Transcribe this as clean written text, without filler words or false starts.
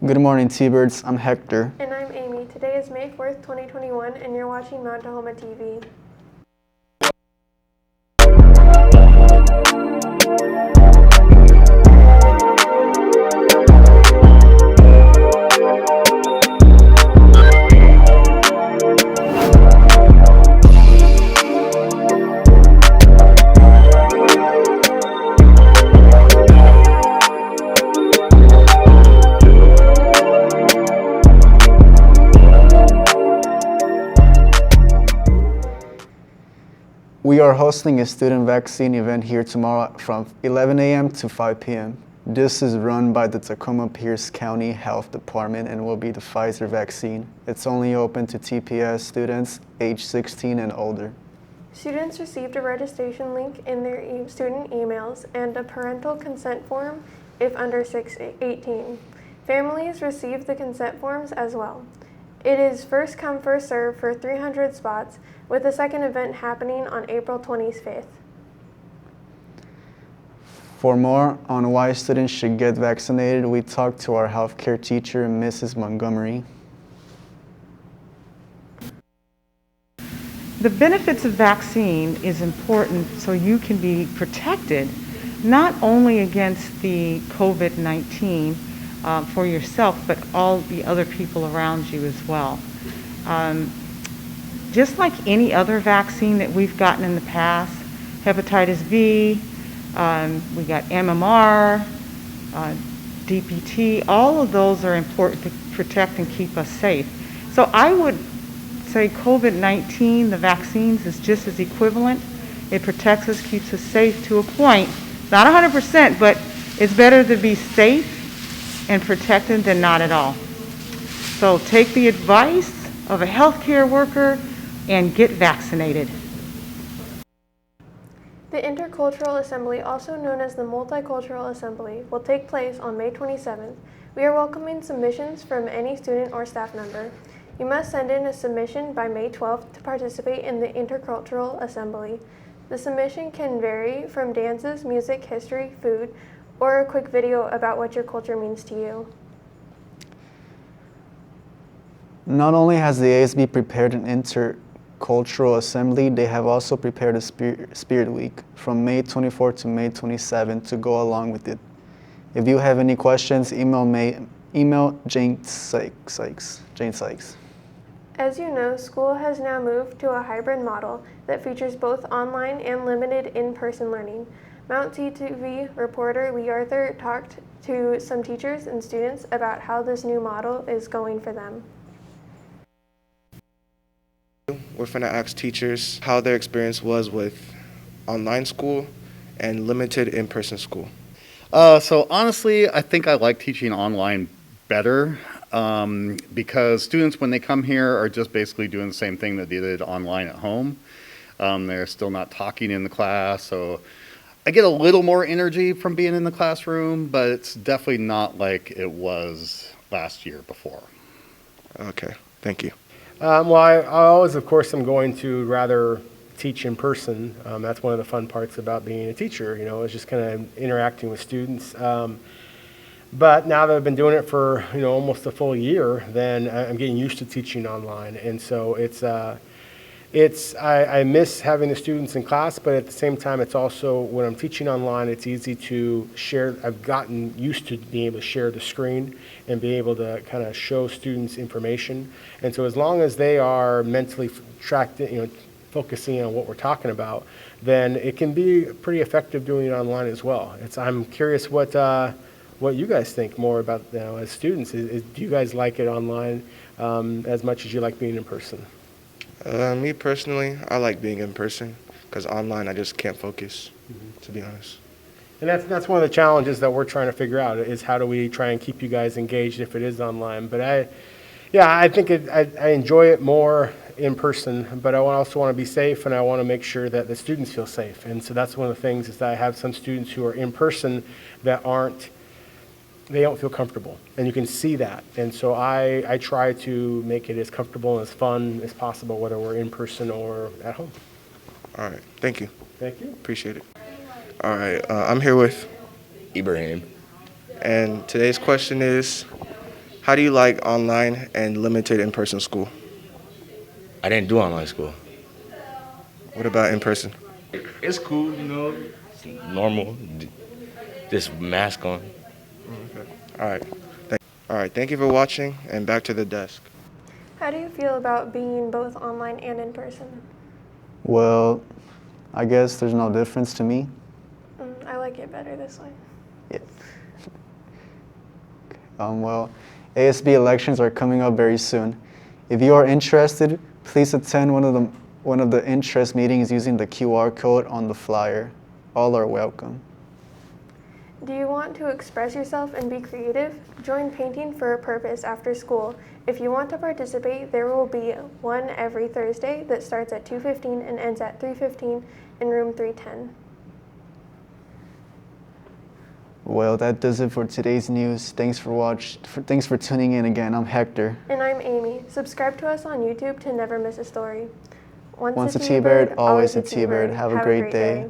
Good morning, T-Birds. I'm Hector. And I'm Amy. Today is May 4th, 2021, and you're watching Mount Tahoma TV. We are hosting a student vaccine event here tomorrow from 11 a.m. to 5 p.m. This is run by the Tacoma-Pierce County Health Department and will be the Pfizer vaccine. It's only open to TPS students age 16 and older. Students received a registration link in their student emails and a parental consent form if under 18. Families received the consent forms as well. It is first come, first serve for 300 spots, with the second event happening on April 25th. For more on why students should get vaccinated, we talked to our healthcare teacher, Mrs. Montgomery. The benefits of vaccine is important so you can be protected not only against the COVID-19 for yourself, but all the other people around you as well. Just like any other vaccine that we've gotten in the past, hepatitis B, we got MMR, DPT, all of those are important to protect and keep us safe. So I would say COVID-19, the vaccines, is just as equivalent. It protects us, keeps us safe to a point. Not 100%, but it's better to be safe and protected than not at all. So take the advice of a healthcare worker and get vaccinated. The Intercultural Assembly, also known as the Multicultural Assembly, will take place on May 27th. We are welcoming submissions from any student or staff member. You must send in a submission by May 12th to participate in the Intercultural Assembly. The submission can vary from dances, music, history, food, or a quick video about what your culture means to you. Not only has the ASB prepared an intercultural assembly, they have also prepared a Spirit Week from May 24 to May 27 to go along with it. If you have any questions, email Jane Sykes. As you know, school has now moved to a hybrid model that features both online and limited in-person learning. Mount TV reporter Lee Arthur talked to some teachers and students about how this new model is going for them. We're going to ask teachers how their experience was with online school and limited in-person school. So honestly, I think I like teaching online better because students, when they come here, are just basically doing the same thing that they did online at home. They're still not talking in the class, so I get a little more energy from being in the classroom, but it's definitely not like it was last year before. Okay, thank you. Well, I always, of course, am going to rather teach in person. That's one of the fun parts about being a teacher, is just kind of interacting with students. But now that I've been doing it for, almost a full year, then I'm getting used to teaching online. And so I miss having the students in class, but at the same time, it's also, when I'm teaching online, it's easy to share. I've gotten used to being able to share the screen and be able to kind of show students information. And so as long as they are mentally focusing on what we're talking about, then it can be pretty effective doing it online as well. I'm curious what you guys think more about, as students. Do you guys like it online as much as you like being in person? Me personally, I like being in person because online I just can't focus, to be honest. And that's one of the challenges that we're trying to figure out, is how do we try and keep you guys engaged if it is online. But I think I enjoy it more in person, but I also want to be safe, and I want to make sure that the students feel safe. And so that's one of the things, is that I have some students who are in person that they don't feel comfortable, and you can see that. And so I try to make it as comfortable and as fun as possible, whether we're in person or at home. All right, thank you. Thank you. Appreciate it. All right, I'm here with Ibrahim. And today's question is, How do you like online and limited in-person school? I didn't do online school. What about in-person? It's cool, you know, it's normal. Just mask on. All right. All right, thank you for watching, and back to the desk. How do you feel about being both online and in person? Well, I guess there's no difference to me. I like it better this way. Yeah. Well, ASB elections are coming up very soon. If you are interested, please attend one of the interest meetings using the QR code on the flyer. All are welcome. Do you want to express yourself and be creative? Join Painting for a Purpose after school. If you want to participate, there will be one every Thursday that starts at 2:15 and ends at 3:15 in room 310. Well, that does it for today's news. Thanks for tuning in again. I'm Hector. And I'm Amy. Subscribe to us on YouTube to never miss a story. Once a T-bird, always a T-bird. Have a great day.